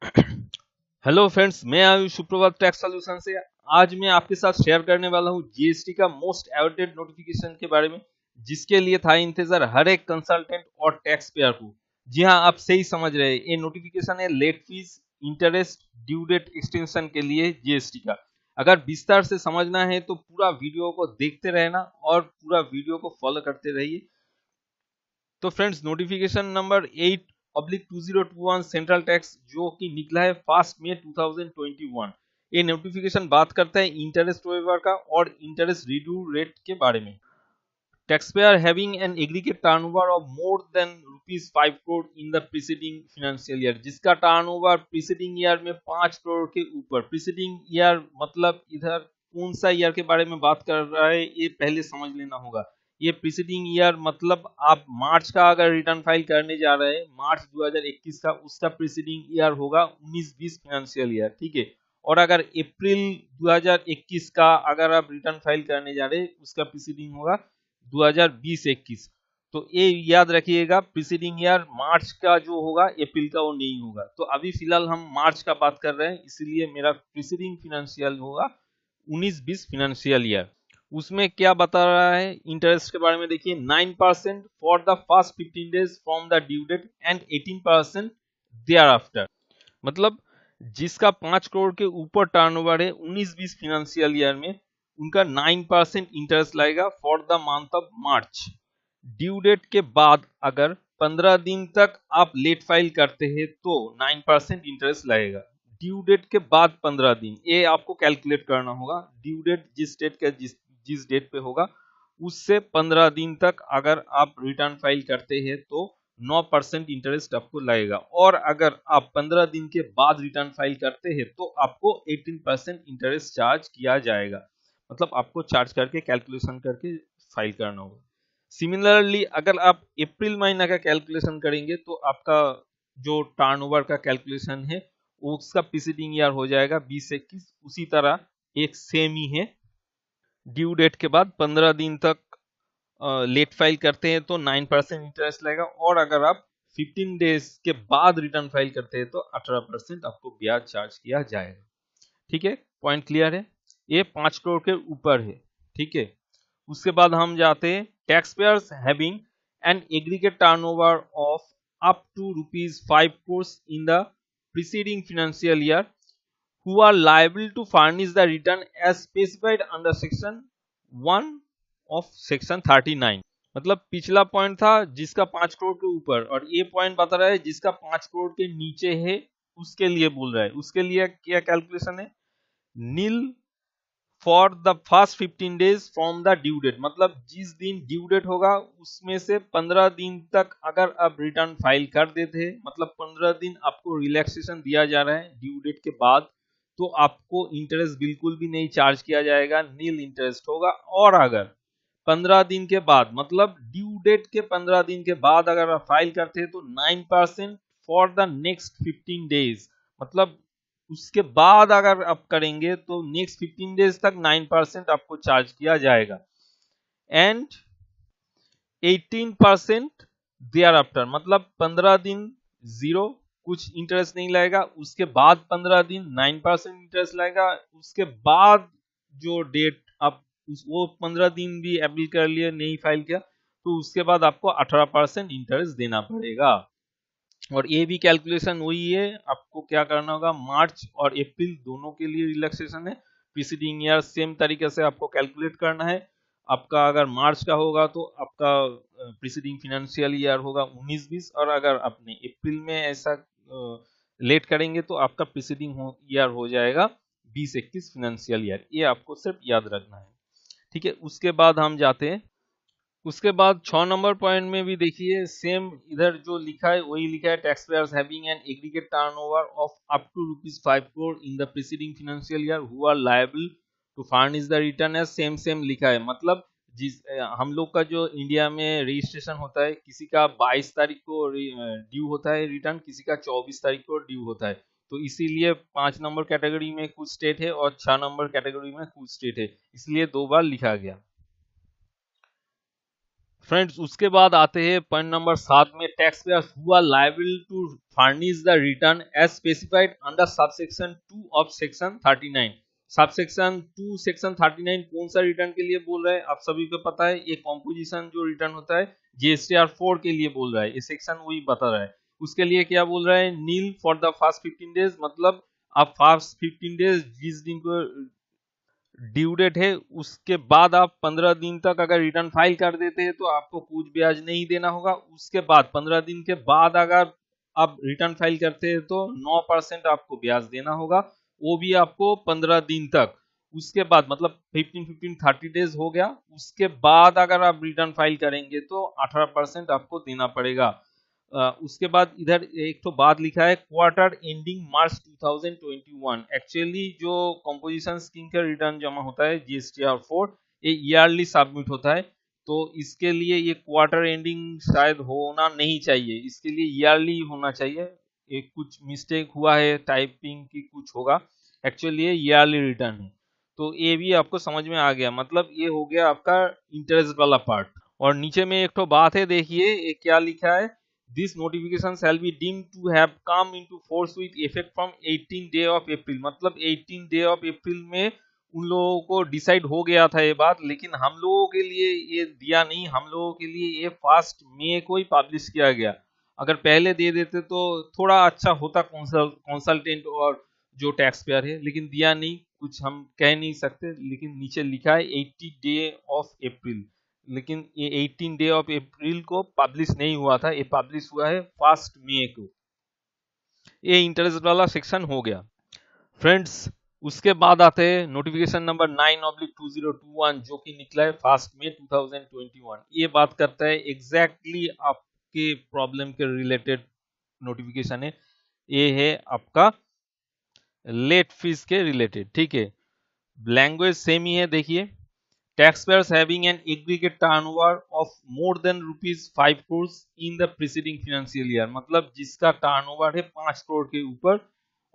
Hello friends, मैं आयुष सुप्रभात tax solution से। आज मैं आपके साथ शेयर करने वाला हूं जीएसटी का मोस्ट अवेटेड नोटिफिकेशन के बारे में, जिसके लिए था इंतजार हर एक कंसल्टेंट और टैक्स पेयर को। जी हां, आप सही समझ रहे हैं, ये नोटिफिकेशन है late fees interest due date extension के लिए जीएसटी का। अगर विस्तार से समझना है तो पूरा वीडियो को देखते रहना और पूरा वीडियो को फॉलो करते रहिए। तो friends, notification number 8/2021 central tax जो कि निकला है 1 मई 2021। ये नोटिफिकेशन बात करता है इंटरेस्ट वेवर का और इंटरेस्ट रिड्यू रेट के बारे में। Taxpayer having an aggregate turnover of more than ₹5 crore in the preceding financial year, जिसका टर्नओवर प्रीसीडिंग ईयर में 5 करोड़ के ऊपर। प्रीसीडिंग ईयर मतलब इधर कौन सा ईयर के बारे में बात कर रहा है, ये पहले समझ लेना होगा। ये प्रीसीडिंग ईयर मतलब आप मार्च का अगर रिटर्न फाइल करने जा रहे हैं, मार्च 2021 का, उसका प्रीसीडिंग ईयर होगा 19-20 फाइनेंशियल ईयर, ठीक है। और अगर अप्रैल 2021 का अगर आप रिटर्न फाइल करने जा रहे हैं, उसका प्रीसीडिंग होगा 2020-21। तो ये याद रखिएगा, प्रीसीडिंग ईयर मार्च का जो होगा अप्रैल का वो नहीं होगा। तो अभी फिलहाल हम मार्च का बात कर रहे हैं, इसलिए मेरा प्रीसीडिंग फाइनेंशियल होगा 19-20 फाइनेंशियल ईयर। उसमें क्या बता रहा है इंटरेस्ट के बारे में, देखिए 9% for the first 15 days from the due date and 18% thereafter. मतलब जिसका 5 करोड़ के ऊपर टर्नओवर है 19-20 फाइनेंशियल ईयर में, उनका 9% इंटरेस्ट लगेगा for the month of March. Due date के बाद अगर 15 दिन तक आप लेट फाइल करते हैं तो 9% इंटरेस्ट लगेगा। ड्यू डेट के बाद 15 दिन, ये आपको कैलकुलेट करना होगा। ड्यू डेट जिस डेट का जिस डेट पे होगा, उससे 15 दिन तक अगर आप रिटर्न फाइल करते हैं तो 9% इंटरेस्ट आपको लगेगा। और अगर आप 15 दिन के बाद रिटर्न फाइल करते हैं तो आपको 18% इंटरेस्ट चार्ज किया जाएगा। मतलब आपको चार्ज करके कैलकुलेशन करके फाइल करना होगा। सिमिलरली अगर आप अप्रैल महीना का कैलकुलेशन करेंगे तो आपका जो टर्नओवर का कैलकुलेशन है उसका प्रीसीडिंग ईयर हो जाएगा 20-21। उसी तरह एक सेम ही है, ड्यू डेट के बाद 15 दिन तक लेट फाइल करते हैं तो 9% इंटरेस्ट लगेगा। और अगर आप 15 डेज के बाद रिटर्न फाइल करते हैं तो 18% आपको ब्याज चार्ज किया जाएगा। ठीक है, पॉइंट क्लियर है। ये 5 करोड़ के ऊपर है, ठीक है। उसके बाद हम जाते हैं taxpayers having an aggregate turnover of up to ₹5 crores in the preceding financial year who are liable to furnish the return as specified under section 1 of section 39। मतलब पिछला पॉइंट था जिसका 5 करोड़ के ऊपर, और ये पॉइंट बता रहा है जिसका 5 करोड़ के नीचे है, उसके लिए बोल रहा है। उसके लिए क्या कैलकुलेशन है, nil for the first 15 days from the due date. मतलब जिस दिन ड्यू डेट होगा उसमें से 15 दिन तक अगर आप रिटर्न फाइल कर देते हैं, मतलब 15 दिन आपको रिलैक्सेशन दिया जा रहा है ड्यू डेट के बाद, तो आपको इंटरेस्ट बिल्कुल भी नहीं चार्ज किया जाएगा, नील इंटरेस्ट होगा। और अगर 15 दिन के बाद, मतलब ड्यू डेट के 15 दिन के बाद अगर आप फाइल करते हैं तो 9% फॉर द नेक्स्ट 15 डेज। मतलब उसके बाद अगर आप करेंगे तो नेक्स्ट 15 डेज तक 9% आपको चार्ज किया जाएगा। एंड 18% देयर आफ्टर, मतलब 15 दिन जीरो, कुछ इंटरेस्ट नहीं लगेगा। उसके बाद 15 दिन 9% इंटरेस्ट लगेगा। उसके बाद जो डेट आप वो 15 दिन भी अप्लाई कर लिए, नहीं फाइल किया, तो उसके बाद आपको 18% इंटरेस्ट देना पड़ेगा। और ये भी कैलकुलेशन वही है, आपको क्या करना होगा, मार्च और अप्रैल दोनों के लिए रिलैक्सेशन है। प्रीसीडिंग ईयर सेम तरीके से आपको कैलकुलेट करना है। आपका अगर मार्च का होगा तो आपका प्रीसीडिंग फाइनेंशियल ईयर होगा 19-20, और अगर आपने अप्रैल में ऐसा लेट करेंगे तो आपका प्रीसीडिंग ईयर हो जाएगा 20-21 फाइनेंशियल ईयर। ये आपको सिर्फ याद रखना है, ठीक है। उसके बाद हम जाते हैं, उसके बाद 6 नंबर पॉइंट में भी देखिए सेम, इधर जो लिखा है वही लिखा है, tax payers having an aggregate turnover of up to ₹5 crore in the preceding financial year who are liable to furnish the return as same same लिखा है। मतलब जिस हम लोग का जो इंडिया में रजिस्ट्रेशन होता है, किसी का 22 तारीख को ड्यू होता है रिटर्न, किसी का 24 तारीख को ड्यू होता है। तो इसीलिए 5 नंबर कैटेगरी में कुछ स्टेट है और 6 नंबर कैटेगरी में कुछ स्टेट है, इसलिए 2 बार लिखा गया। फ्रेंड्स उसके बाद आते हैं पॉइंट नंबर 7 में, tax payers who are liable to furnish the return as specified under subsection 2 of section 39। Subsection 2 section 39 कौन सा रिटर्न के लिए बोल रहा है, आप सभी को पता है, ये कॉम्पोजिशन जो रिटर्न होता है जीएसटीआर 4 के लिए बोल रहा है, ये सेक्शन वही बता रहा है। उसके लिए क्या बोल रहा है, nil for the first 15 days, मतलब आप फर्स्ट 15 डेज जिस दिन को ड्यू डेट है उसके बाद आप 15 दिन तक अगर रिटर्न फाइल कर देते हैं तो आपको कुछ ब्याज नहीं देना होगा। उसके बाद 15 दिन के बाद अगर आप रिटर्न फाइल करते हैं तो 9% आपको ब्याज देना होगा, वो भी आपको 15 दिन तक। उसके बाद मतलब 15 30 डेज हो गया, उसके बाद अगर आप रिटर्न फाइल करेंगे तो 18% आपको देना पड़ेगा। उसके बाद इधर एक तो बात लिखा है क्वार्टर एंडिंग मार्च 2021। एक्चुअली जो कंपोजिशन स्कीम का रिटर्न जमा होता है जीएसटीआर 4, ये ईयरली सबमिट होता है, तो इसके लिए ये क्वार्टर एंडिंग शायद होना नहीं चाहिए, इसके लिए ईयरली होना चाहिए। एक कुछ मिस्टेक हुआ है टाइपिंग की, कुछ होगा, एक्चुअली ये ईयरली रिटर्न है। तो ये भी आपको समझ में आ गया, मतलब ये हो गया आपका इंटरेस्ट वाला पार्ट। और नीचे में एक तो बात है, देखिए ये क्या लिखा है, this notification shall be deemed to have come into force with effect from 18 day of April. मतलब 18 डे ऑफ अप्रैल में उन लोगों को डिसाइड हो गया था ये बात, लेकिन हम लोगों के लिए ये दिया नहीं, हम लोगों के लिए ये फर्स्ट मई को ही पब्लिश किया गया। अगर पहले दे देते तो थोड़ा अच्छा होता कंसल्टेंट और जो टैक्स पेयर है, लेकिन दिया नहीं, कुछ हम कह नहीं सकते। लेकिन नीचे लिखा है 80 डे ऑफ अप्रैल, लेकिन ये 18 डे ऑफ अप्रैल को पब्लिश नहीं हुआ था, ये पब्लिश हुआ है फर्स्ट मई को। ये इंटरेस्ट वाला सेक्शन हो गया। फ्रेंड्स उसके बाद आते हैं नोटिफिकेशन नंबर 9/2021 जो कि निकला है फर्स्ट मई 2021। ये बात करता है एग्जैक्टली आपके प्रॉब्लम के रिलेटेड नोटिफिकेशन है, ये है आपका लेट फीस के रिलेटेड, ठीक है। लैंग्वेज सेम ही है, देखिए taxpayers having an aggregate turnover of more than rupees 5 crores in the preceding financial year, मतलब जिसका टर्नओवर है 5 करोड़ के ऊपर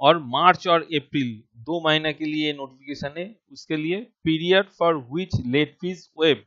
और मार्च और अप्रैल 2 महीना के लिए नोटिफिकेशन है, उसके लिए period for which late fees waived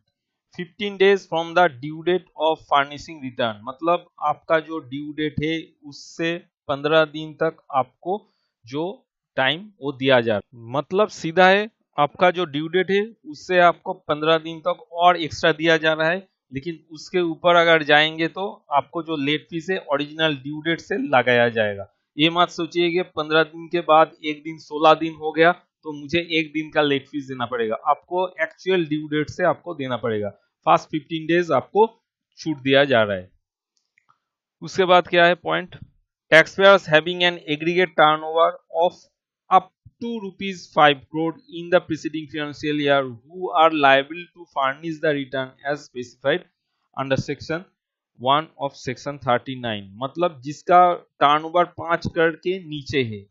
15 days from the due date of furnishing return, मतलब आपका जो ड्यू डेट है उससे 15 दिन तक आपको जो टाइम वो दिया जा रहा है। मतलब सीधा है, आपका जो ड्यू डेट है उससे आपको 15 दिन तक और एक्स्ट्रा दिया जा रहा है, लेकिन उसके ऊपर अगर जाएंगे तो आपको जो लेट फीस है ओरिजिनल ड्यू डेट से लगाया जाएगा। ये मत सोचिए कि 15 दिन के बाद एक दिन 16 दिन हो गया तो मुझे एक दिन का लेट फीस देना पड़ेगा, आपको एक्चुअल ड्यू डेट से आपको देना पड़ेगा। फर्स्ट 15 डेज आपको छूट दिया जा रहा है। उसके बाद क्या है point, taxpayers having an aggregate turnover of up to rupees 5 crore in the preceding financial year who are liable to furnish the return as specified under section 1 of section 39, मतलब जिसका टर्नओवर 5 करोड़ के नीचे है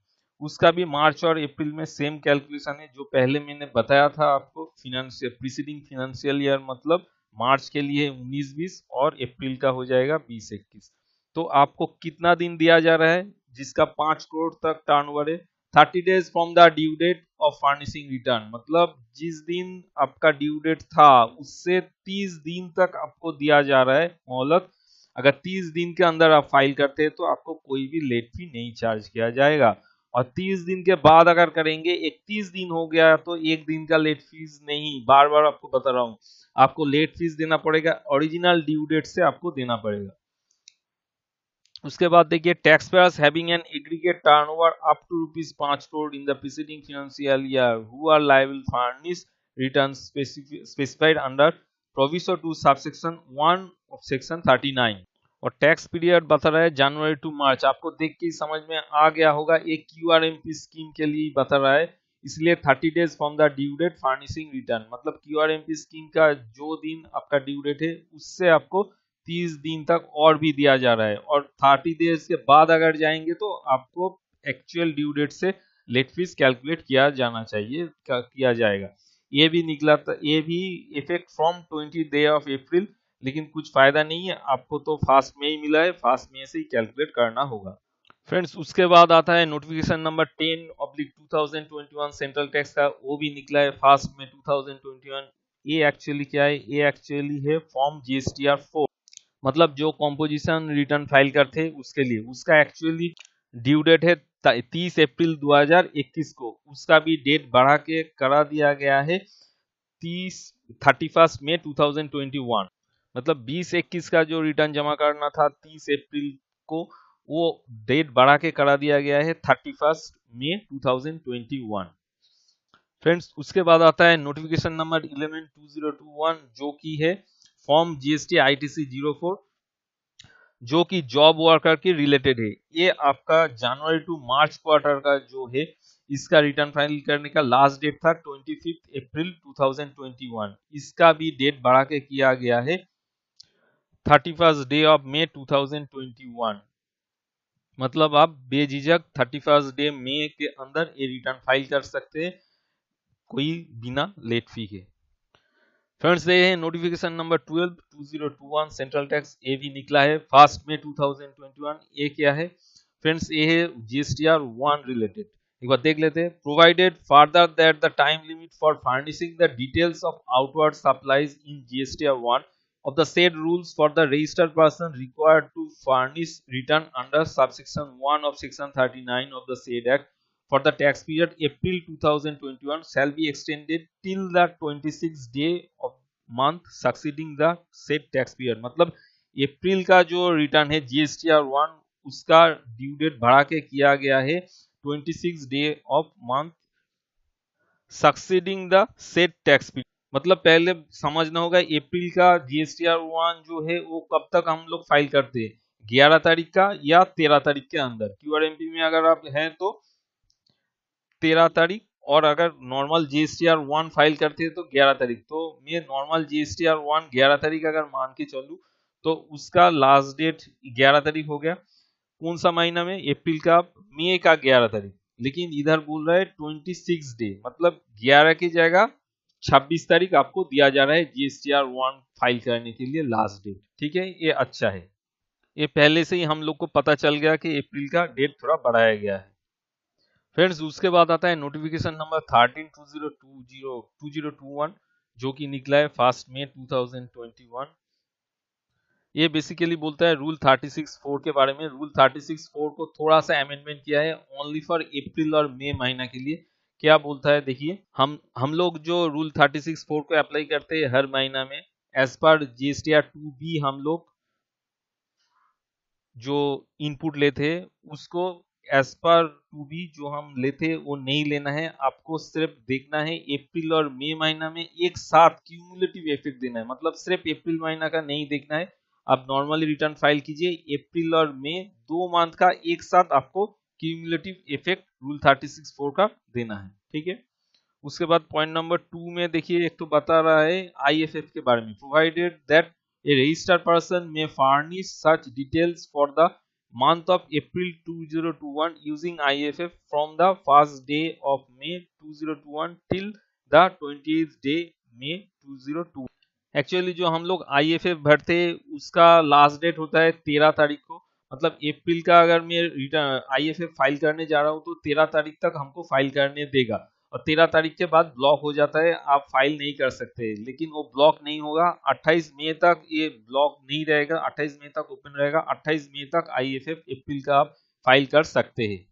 उसका भी मार्च और अप्रैल में सेम कैलकुलेशन है जो पहले मैंने बताया था आपको। फिनेंशियल प्रीसीडिंग फिनेंशियल ईयर मतलब मार्च के लिए 19-20 और अप्रैल का हो जाएगा 20-21। तो आपको कितना दिन दिया जा रहा है, जिसका 5 करोड़ तक टर्नओवर है, 30 days from the due date of furnishing return, मतलब जिस दिन आपका ड्यू डेट था उससे 30 दिन तक आपको दिया जा रहा है मोहलत। अगर 30 दिन के अंदर आप फाइल करते हैं तो आपको कोई भी लेट फी नहीं चार्ज किया जाएगा। और 30 दिन के बाद अगर करेंगे, 31 दिन हो गया तो एक दिन का लेट फीस नहीं, बार बार आपको बता रहा हूं, आपको लेट फीस देना पड़ेगा, ओरिजिनल ड्यू डेट से आपको देना पड़ेगा। उसके बाद देखिए tax payers having an aggregate turnover up to rupees 5 crore in the preceding financial year who are liable furnish return specified under provision to subsection 1 of section 39। और टैक्स पीरियड बता रहा है जनवरी टू मार्च, आपको देख के समझ में आ गया होगा, एक क्यूआरएमपी स्कीम के लिए बता रहा है, इसलिए 30 days from the due date furnishing return, मतलब क्यूआरएमपी स्कीम का जो दिन आपका ड्यू डेट है उससे आपको 30 दिन तक और भी दिया जा रहा है। और 30 डेज के बाद अगर जाएंगे तो आपको एक्चुअल ड्यू डेट से लेट फीस कैलकुलेट किया जाना चाहिए, किया जाएगा। ये भी निकला था, ये भी इफेक्ट फ्रॉम 20 डे ऑफ अप्रैल, लेकिन कुछ फायदा नहीं है, आपको तो फास्ट में ही मिला है, फास्ट में से ही कैलकुलेट करना होगा। फ्रेंड्स उसके बाद आता है नोटिफिकेशन नंबर 10/2021 सेंट्रल टैक्स का, वो भी निकला है फास्ट में 2021 ये एक्चुअली क्या है, ये एक्चुअली है फॉर्म जीएसटीआर 4, मतलब जो कॉम्पोजिशन रिटर्न फाइल करते हैं उसके लिए। उसका एक्चुअली ड्यू डेट है 30 अप्रैल 2021 को, उसका भी डेट बढ़ा के करा दिया गया है 31 मई 2021। मतलब 2021 का जो रिटर्न जमा करना था 30 अप्रैल को, वो डेट बढ़ा के करा दिया गया है 31 मई 2021। फ्रेंड्स, उसके बाद आता है नोटिफिकेशन नंबर 11/2021 जो कि है फॉर्म जीएसटी आईटीसी 04, जो कि जॉब वर्कर के रिलेटेड है। ये आपका जनवरी टू मार्च क्वार्टर का जो है, इसका रिटर्न फाइल करने का लास्ट डेट था 25 अप्रैल 2021। इसका भी डेट बढ़ा के किया गया है 31 डे ऑफ मई 2021। मतलब आप बेझिझक 31 डे मई के अंदर ये रिटर्न फाइल कर सकते हैं, कोई बिना लेट फी के। फ्रेंड्स, ये है नोटिफिकेशन नंबर 12/2021 सेंट्रल टैक्स, ये भी निकला है 1 मई 2021। ये क्या है फ्रेंड्स, ये है जीएसटीआर 1 रिलेटेड। एक बार देख लेते हैं। Provided further that the time limit for furnishing the details of outward supplies in GSTR 1 of the said rules for the registered person required to furnish return under subsection 1 of section 39 of the said act for the tax period April 2021 shall be extended till the 26th day of month succeeding the said tax period। मतलब अप्रैल का जो return है GSTR 1, उसका due date बढ़ा के किया गया है 26 day of month succeeding the set tax period. मतलब पहले समझना होगा अप्रैल का जीएसटीआर 1 जो है वो कब तक हम लोग फाइल करते हैं, 11 तारीख का या 13 तारीख के अंदर। क्यूआरएमपी में अगर आप हैं तो 13 तारीख, और अगर नॉर्मल जीएसटीआर 1 फाइल करते हैं तो 11 तारीख। तो मैं नॉर्मल जीएसटीआर 1 11 तारीख अगर मान के चलूं तो उसका लास्ट डेट 11 तारीख हो गया। कौन सा महीना में, अप्रैल का, मई का 11 तारीख। लेकिन इधर बोल रहा है 26 डे, मतलब 11 की जगह 26 तारीख आपको दिया जा रहा है जीएसटीआर 1 फाइल करने के लिए लास्ट डेट। ठीक है, ये अच्छा है। ये पहले से ही हम लोग को पता चल गया कि अप्रैल का डेट थोड़ा बढ़ाया गया है। फ्रेंड्स, उसके बाद आता है नोटिफिकेशन नंबर 13/2021 जो कि निकला है 1 मई 2021। ये बेसिकली बोलता है रूल 36(4) के बारे में। रूल 36(4) को थोड़ा सा अमेंडमेंट किया है ओनली फॉर अप्रैल और मई महीना के लिए। क्या बोलता है देखिए, हम लोग जो रूल 36(4) को अप्लाई करते हैं हर महीना में, एज पर जीएसटीआर 2B हम लोग जो इनपुट लेते हैं उसको एज पर 2B जो हम लेते वो नहीं लेना है। आपको सिर्फ देखना है अप्रैल और मई महीना में एक साथ क्यूमुलेटिव इफेक्ट देना है। मतलब सिर्फ अप्रैल महीना का नहीं देखना है। आप नॉर्मली रिटर्न फाइल कीजिए, अप्रैल और मई 2 मंथ का एक साथ आपको क्यूमुलेटिव इफेक्ट रूल 36(4) का देना है। ठीक है। उसके बाद पॉइंट नंबर 2 में देखिए, एक तो बता रहा है आईएफएफ के बारे में। Provided that a registered person may furnish such details for the month of April 2021 using IFF from the first day of May 2021 till the 20th day May 2021। Actually जो हम लोग आईएफएफ भरते उसका लास्ट डेट होता है 13 तारीख को। मतलब अप्रैल का अगर मैं रिटर्न आईएफएफ फाइल करने जा रहा हूँ तो 13 तारीख तक हमको फाइल करने देगा, और 13 तारीख के बाद ब्लॉक हो जाता है, आप फाइल नहीं कर सकते। लेकिन वो ब्लॉक नहीं होगा, 28 मई तक ये ब्लॉक नहीं रहेगा, 28 मई तक ओपन रहेगा। 28 मई तक आईएफएफ अप्रैल का आप फाइल कर सकते हैं।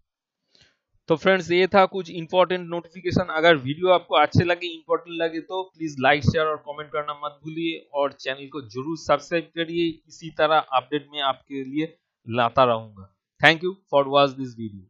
तो फ्रेंड्स, ये था कुछ इंपॉर्टेंट नोटिफिकेशन। अगर वीडियो आपको अच्छे लगे, इंपॉर्टेंट लगे तो प्लीज लाइक, शेयर और कमेंट करना मत भूलिए, और चैनल को जरूर सब्सक्राइब करिए। इसी तरह अपडेट में आपके लिए लाता रहूंगा। Thank you for watch this video.